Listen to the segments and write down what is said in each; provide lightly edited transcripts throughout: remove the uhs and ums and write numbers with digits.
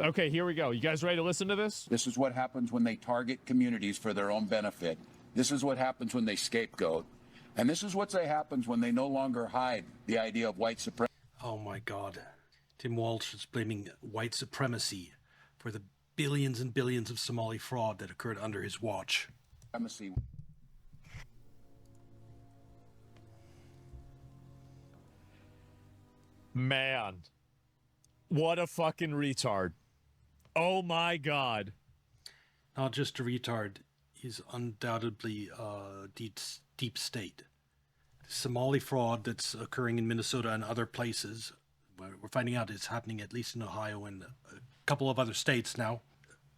Okay, here we go. You guys ready to listen to this? This is what happens when they target communities for their own benefit. This is what happens when they scapegoat. And this is what happens when they no longer hide the idea of white supremacy. Oh my God. Tim Walsh is blaming white supremacy for the billions and billions of Somali fraud that occurred under his watch. Man, what a fucking retard. Oh my God. Not just a retard, he's undoubtedly deep state. The Somali fraud that's occurring in Minnesota and other places, we're finding out it's happening at least in Ohio and a couple of other states now.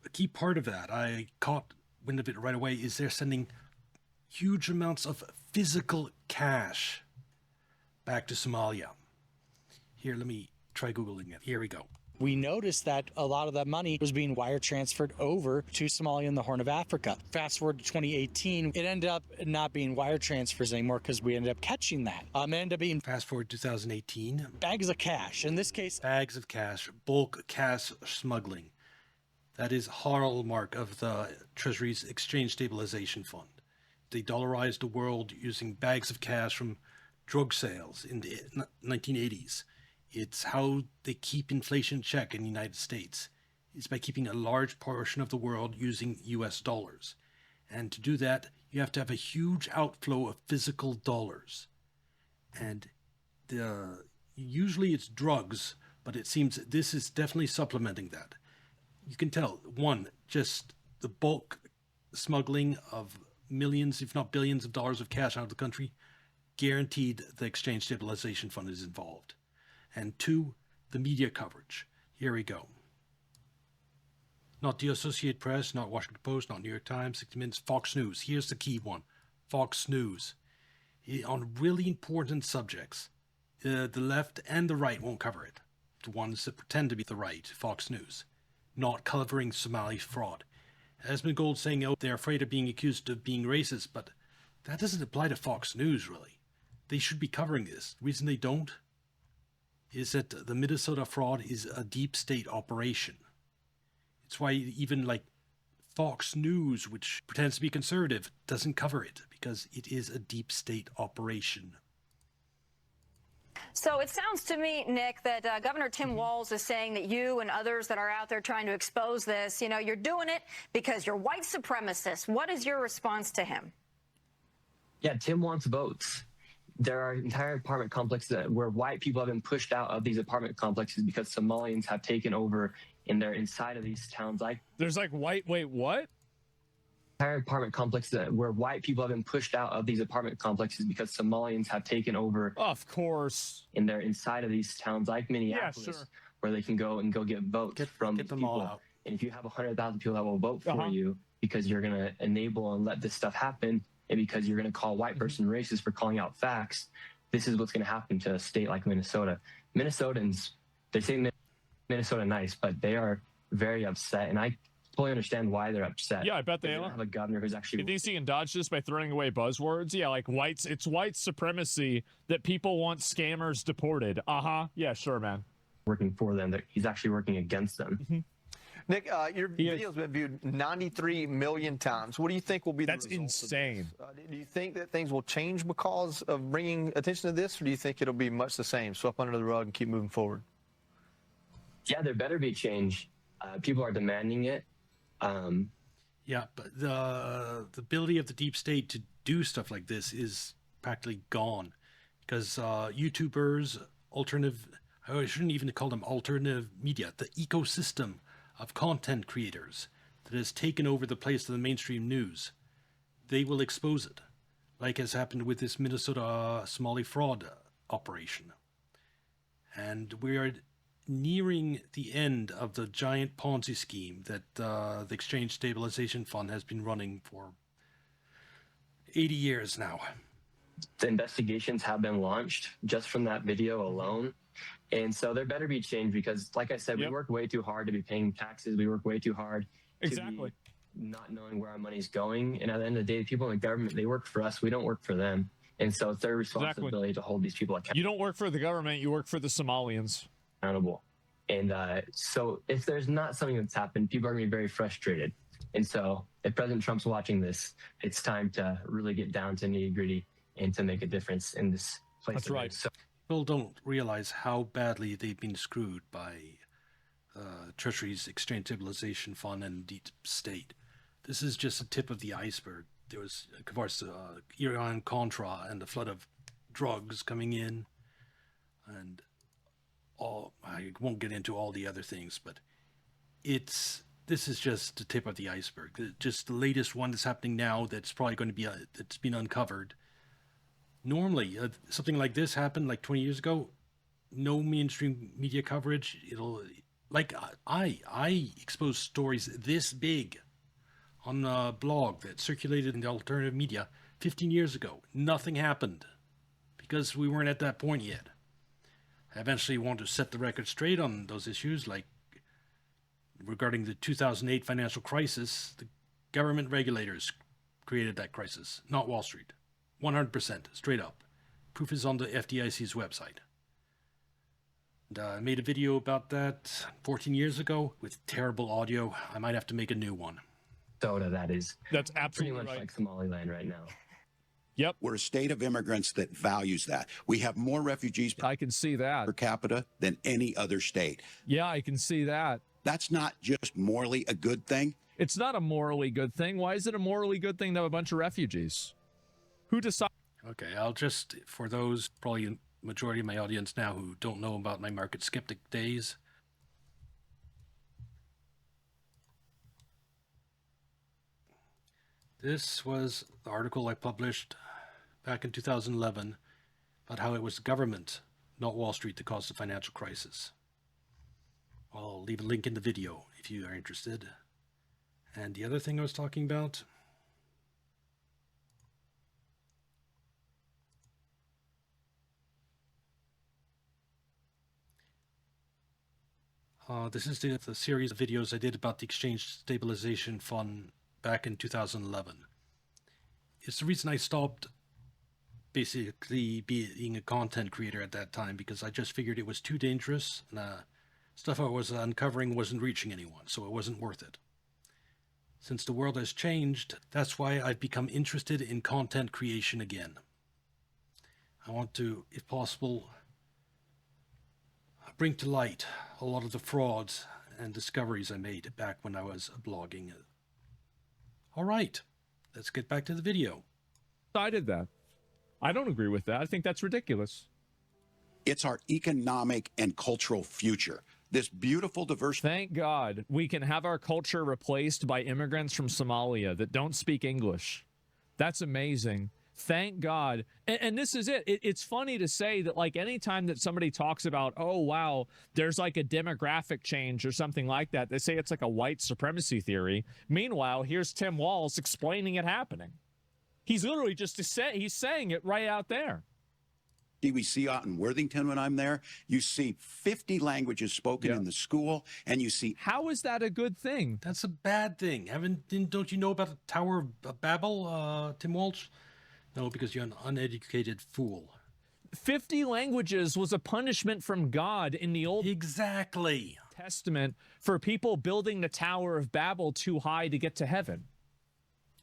A key part of that, I caught wind of it right away, is they're sending huge amounts of physical cash back to Somalia. Here, let me try Googling it. Here we go. We noticed that a lot of that money was being wire transferred over to Somalia and the Horn of Africa. Fast forward to 2018, it ended up not being wire transfers anymore because we ended up catching that. It ended up being Fast forward to 2018. bags of cash. In this case, Bags of cash, bulk cash smuggling. That is hallmark of the Treasury's Exchange Stabilization Fund. They dollarized the world using bags of cash from drug sales in the 1980s. It's how they keep inflation in check in the United States. It's by keeping a large portion of the world using US dollars. And to do that, you have to have a huge outflow of physical dollars. And usually it's drugs, but it seems that this is definitely supplementing that. You can tell, one, just the bulk smuggling of millions, if not billions of dollars of cash out of the country, guaranteed the Exchange Stabilization Fund is involved. And two, the media coverage. Here we go. Not the Associated Press, not Washington Post, not New York Times, 60 Minutes, Fox News. Here's the key one. Fox News. On really important subjects, the left and the right won't cover it. The ones that pretend to be the right, Fox News. Not covering Somali fraud. Esmond Gold saying, oh, they're afraid of being accused of being racist, but that doesn't apply to Fox News, really. They should be covering this. The reason they don't is that the Minnesota fraud is a deep state operation. It's why even like Fox News, which pretends to be conservative, doesn't cover it, because it is a deep state operation. So it sounds to me, Nick, that Governor Tim Walz is saying that you and others that are out there trying to expose this, you're doing it because you're white supremacists. What is your response to him? Yeah, Tim wants votes. There are entire apartment complexes where white people have been pushed out of these apartment complexes because Somalians have taken over and they're inside of these towns. There's like wait, what? Entire apartment complexes where white people have been pushed out of these apartment complexes because Somalians have taken over. Of course. And they're inside of these towns like Minneapolis, yeah, sure, where they can go get votes from get them people. all out. And if you have 100,000 people that will vote for you because you're going to enable and let this stuff happen, and because you're going to call a white person racist for calling out facts, this is what's going to happen to a state like Minnesota. Minnesotans, they say Minnesota nice, but they are very upset, and I fully understand why they're upset. Yeah, I bet they don't have a governor who's actually... He thinks he can dodge this by throwing away buzzwords? Yeah, like it's white supremacy that people want scammers deported. Yeah, sure, man. Working for them. He's actually working against them. Nick, your video's been viewed 93 million times. What do you think will be the result? That's insane. Do you think that things will change because of bringing attention to this, or do you think it'll be much the same, swept under the rug and keep moving forward? Yeah, there better be change. People are demanding it. Yeah, but the ability of the deep state to do stuff like this is practically gone, because YouTubers, I shouldn't even call them alternative media, the ecosystem of content creators that has taken over the place of the mainstream news, they will expose it, like has happened with this Minnesota Somali fraud operation. And we are nearing the end of the giant Ponzi scheme that the Exchange Stabilization Fund has been running for 80 years now. The investigations have been launched just from that video alone. And so there better be change because, like I said, we work way too hard to be paying taxes. We work way too hard to be not knowing where our money's going. And at the end of the day, the people in the government, they work for us. We don't work for them. And so it's their responsibility to hold these people accountable. You don't work for the government. You work for the Somalians. And And so if there's not something that's happened, people are going to be very frustrated. And so if President Trump's watching this, it's time to really get down to nitty gritty and to make a difference in this place. That's right. So People don't realize how badly they've been screwed by Treasury's Exchange Stabilization Fund and Deep State. This is just the tip of the iceberg. There was, of course, Iran-Contra and the flood of drugs coming in, and I won't get into all the other things, but this is just the tip of the iceberg. Just the latest one that's happening now that's probably going to be that's been uncovered. Normally, something like this happened like 20 years ago. No mainstream media coverage. It'll like I exposed stories this big on a blog that circulated in the alternative media 15 years ago. Nothing happened because we weren't at that point yet. I eventually want to set the record straight on those issues, like regarding the 2008 financial crisis. The government regulators created that crisis, not Wall Street. 100%, straight up. Proof is on the FDIC's website. And I made a video about that 14 years ago with terrible audio. I might have to make a new one. That's absolutely pretty much right. like Somaliland right now. Yep. We're a state of immigrants that values that. We have more refugees I can see that. per capita than any other state. Yeah, I can see that. That's not just morally a good thing. It's not a morally good thing. Why is it a morally good thing to have a bunch of refugees? Who decides? Okay, I'll just, for those, probably a majority of my audience now who don't know about my market skeptic days, this was the article I published back in 2011 about how it was the government, not Wall Street, that caused the financial crisis. I'll leave a link in the video if you are interested. And the other thing I was talking about, this is the series of videos I did about the Exchange Stabilization Fund back in 2011. It's the reason I stopped basically being a content creator at that time, because I just figured it was too dangerous, and stuff I was uncovering wasn't reaching anyone, so it wasn't worth it. Since the world has changed, that's why I've become interested in content creation again. I want to, if possible, bring to light a lot of the frauds and discoveries I made back when I was blogging. All right, let's get back to the video. I did that. I don't agree with that. I think that's ridiculous. It's our economic and cultural future. This beautiful, diverse. Thank God we can have our culture replaced by immigrants from Somalia that don't speak English. That's amazing. Thank God. And this is it. It's funny to say that, like, anytime that somebody talks about, oh, wow, there's like a demographic change or something like that, they say it's like a white supremacy theory. Meanwhile, here's Tim Walz explaining it happening. He's literally just he's saying it right out there. We see out in Worthington when I'm there, you see 50 languages spoken in the school, and you see. How is that a good thing? That's a bad thing. Don't you know about the Tower of Babel, Tim Walz? No, because you're an uneducated fool. 50 languages was a punishment from God in the Old Testament for people building the Tower of Babel too high to get to heaven.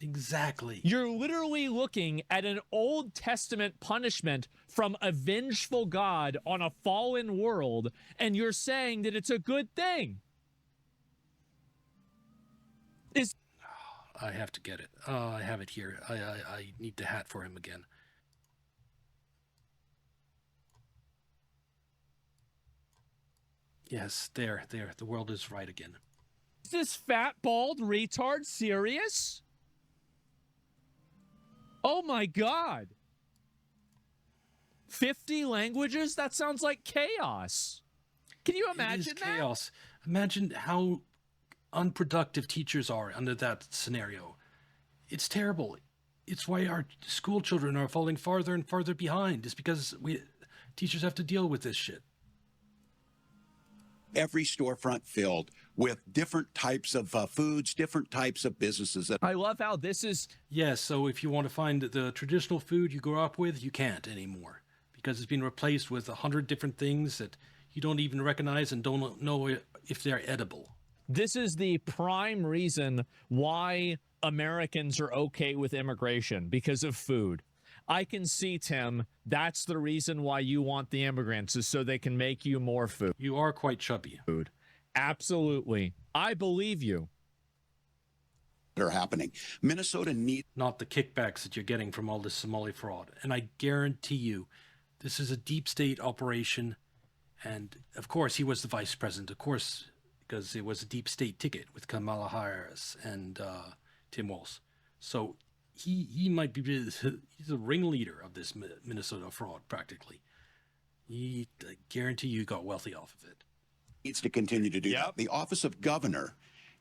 Exactly. You're literally looking at an Old Testament punishment from a vengeful God on a fallen world, and you're saying that it's a good thing. I have to get it. I have it here. I need the hat for him again. Yes, there. The world is right again. Is this fat, bald retard serious? Oh my God. 50 languages? That sounds like chaos. Can you imagine that? Chaos. Imagine how unproductive teachers are under that scenario. It's terrible. It's why our school children are falling farther and farther behind. It's because teachers have to deal with this shit. Every storefront filled with different types of foods, different types of businesses. I love how this is. Yes, so if you want to find the traditional food you grew up with, you can't anymore, because it's been replaced with 100 different things that you don't even recognize and don't know if they're edible. This is the prime reason why Americans are okay with immigration, because of food. I can see, Tim, that's the reason why you want the immigrants, is so they can make you more food. You are quite chubby. Absolutely. I believe you. Are happening. Minnesota needs not the kickbacks that you're getting from all this Somali fraud. And I guarantee you, this is a deep state operation. And of course, he was the vice president, of course, because it was a deep state ticket with Kamala Harris and Tim Walz. So he might be, he's the ringleader of this Minnesota fraud, practically. I guarantee you got wealthy off of it. Needs to continue to do that. The office of governor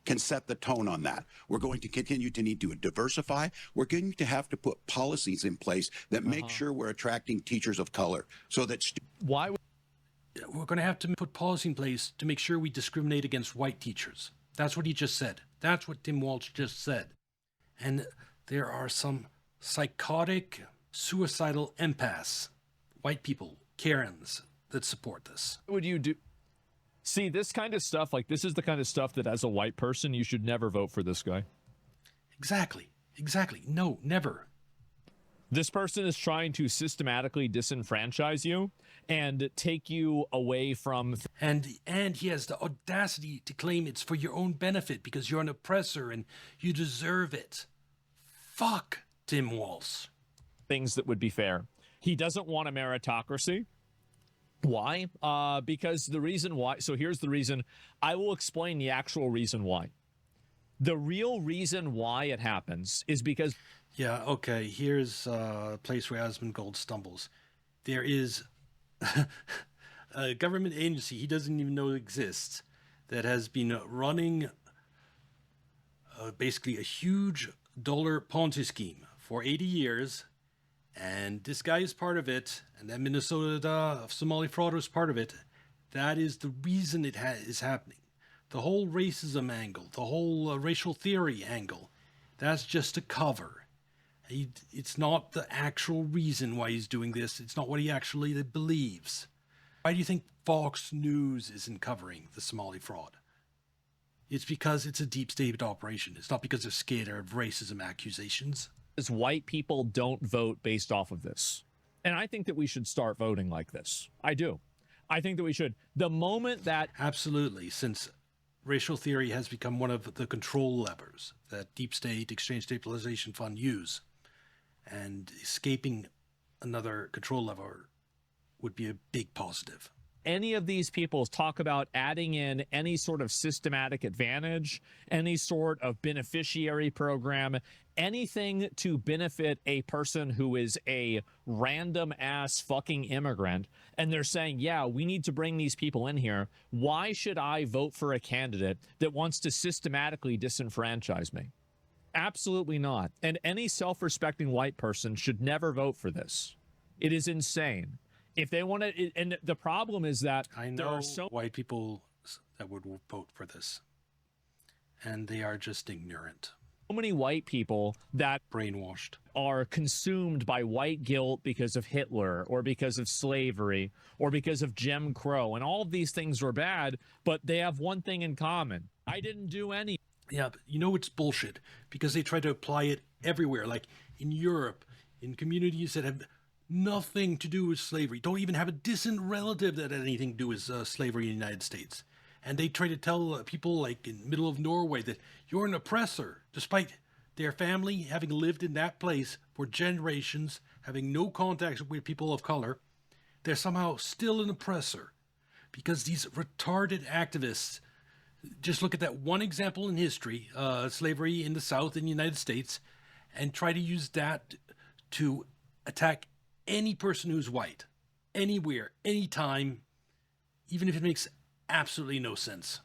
can set the tone on that. We're going to continue to need to diversify. We're going to have to put policies in place that make sure we're attracting teachers of color, so that why we're going to have to put policy in place to make sure we discriminate against white teachers. That's what he just said. That's what Tim Walz just said. And there are some psychotic, suicidal empaths, white people, Karens, that support this. What would you do? See, this kind of stuff, like, this is the kind of stuff that as a white person, you should never vote for this guy. Exactly. No, never. This person is trying to systematically disenfranchise you and take you away from... And he has the audacity to claim it's for your own benefit because you're an oppressor and you deserve it. Fuck Tim Walz. Things that would be fair. He doesn't want a meritocracy. Why? Because the reason why, so here's the reason. I will explain the actual reason why. The real reason why it happens is because... Yeah, okay, here's a place where Asmongold stumbles. There is a government agency he doesn't even know exists that has been running basically a huge dollar Ponzi scheme for 80 years. And this guy is part of it, and that Minnesota Somali fraud was part of it. That is the reason it is happening. The whole racism angle, the whole racial theory angle, that's just a cover. It's not the actual reason why he's doing this. It's not what he actually believes. Why do you think Fox News isn't covering the Somali fraud? It's because it's a deep state operation. It's not because they're scared of racism accusations. White people don't vote based off of this. And I think that we should start voting like this. I do. I think that we should. The moment that... Absolutely, since racial theory has become one of the control levers that deep state exchange stabilization fund use, and escaping another control lever would be a big positive. Any of these people talk about adding in any sort of systematic advantage, any sort of beneficiary program, anything to benefit a person who is a random ass fucking immigrant, and they're saying, yeah, we need to bring these people in here. Why should I vote for a candidate that wants to systematically disenfranchise me? Absolutely not. And any self-respecting white person should never vote for this. It is insane. If they want to, and the problem is that I know there are so white people that would vote for this, and they are just ignorant. many white people that brainwashed are consumed by white guilt because of Hitler or because of slavery or because of Jim Crow, and all of these things are bad, but they have one thing in common: I didn't do any. Yeah, but you know it's bullshit because they try to apply it everywhere, like in Europe, in communities that have nothing to do with slavery, don't even have a distant relative that had anything to do with slavery in the United States. And they try to tell people like in the middle of Norway that you're an oppressor, despite their family having lived in that place for generations, having no contact with people of color. They're somehow still an oppressor because these retarded activists, just look at that one example in history, slavery in the South in the United States, and try to use that to attack any person who's white, anywhere, anytime, even if it makes absolutely no sense.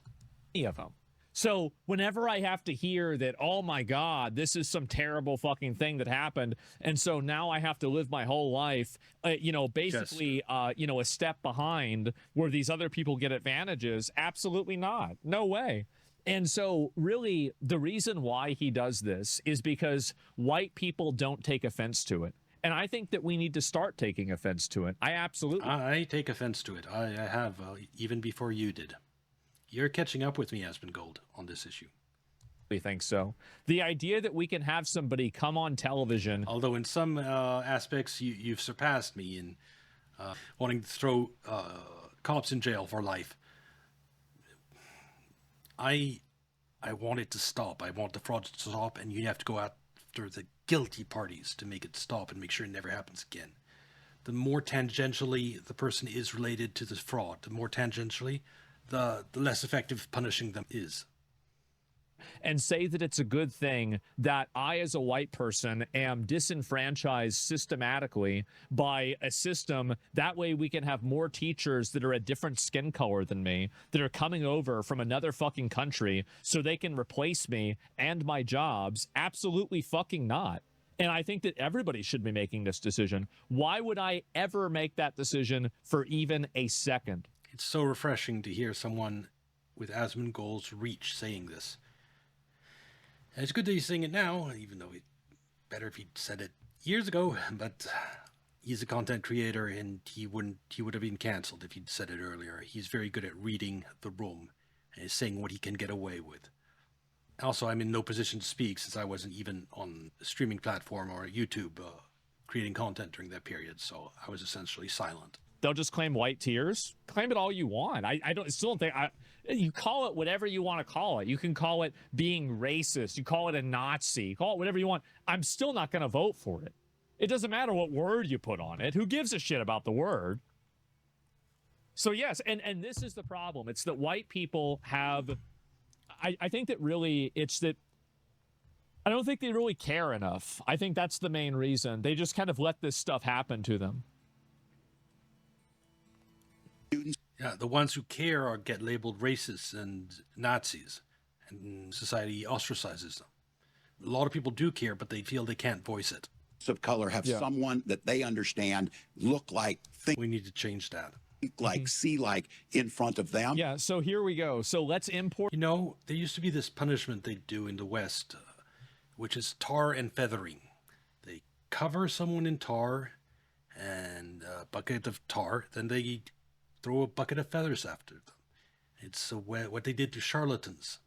Any of them. So whenever I have to hear that, oh my God, this is some terrible fucking thing that happened, and so now I have to live my whole life, basically, a step behind where these other people get advantages, absolutely not. No way. And so really the reason why he does this is because white people don't take offense to it. And I think that we need to start taking offense to it. I take offense to it. I have, even before you did. You're catching up with me, Asmongold, on this issue. Think so. The idea that we can have somebody come on television, although in some aspects you've surpassed me in wanting to throw cops in jail for life. I want it to stop. I want the fraud to stop, and you have to go after the guilty parties to make it stop and make sure it never happens again. The more tangentially the person is related to the fraud, the more tangentially, the less effective punishing them is. and say that it's a good thing that I, as a white person, am disenfranchised systematically by a system. That way we can have more teachers that are a different skin color than me, that are coming over from another fucking country so they can replace me and my jobs. Absolutely fucking not. And I think that everybody should be making this decision. Why would I ever make that decision for even a second? It's so refreshing to hear someone with Asmongold's reach saying this. And it's good that he's saying it now, even though it's better if he'd said it years ago. But he's a content creator, and he would have been cancelled if he'd said it earlier. He's very good at reading the room and is saying what he can get away with. Also, I'm in no position to speak since I wasn't even on a streaming platform or YouTube creating content during that period, so I was essentially silent. They'll just claim white tears. Claim it all you want. I still don't think you call it whatever you want to call it. You can call it being racist. You call it a Nazi. You call it whatever you want. I'm still not going to vote for it. It doesn't matter what word you put on it. Who gives a shit about the word? So yes, and this is the problem. It's that white people have. I think that really it's that. I don't think they really care enough. I think that's the main reason. They just kind of let this stuff happen to them. Yeah, the ones who care are get labeled racists and Nazis, and society ostracizes them. A lot of people do care, but they feel they can't voice it. Of color have someone that they understand, look like, think. We need to change that. Like, see like in front of them. Yeah, so here we go. So let's import. You know, there used to be this punishment they do in the West, which is tar and feathering. They cover someone in tar and a bucket of tar, then they throw a bucket of feathers after them. It's what they did to charlatans.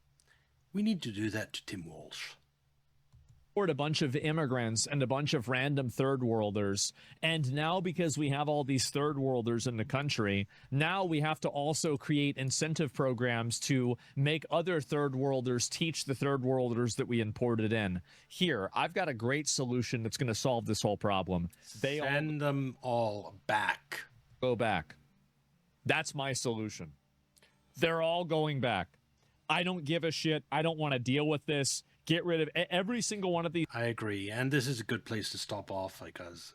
We need to do that to Tim Walsh. A bunch of immigrants and a bunch of random third worlders, and now because we have all these third worlders in the country, now we have to also create incentive programs to make other third worlders teach the third worlders that we imported in. Here, I've got a great solution that's going to solve this whole problem. Send them all back. Go back. That's my solution. They're all going back. I don't give a shit. I don't want to deal with this. Get rid of every single one of these. I agree, and this is a good place to stop off because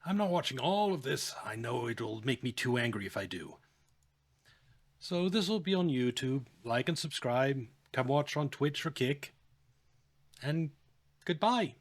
I'm not watching all of this. I know it'll make me too angry if I do. So this will be on YouTube. Like and subscribe. Come watch on Twitch or Kick. And goodbye.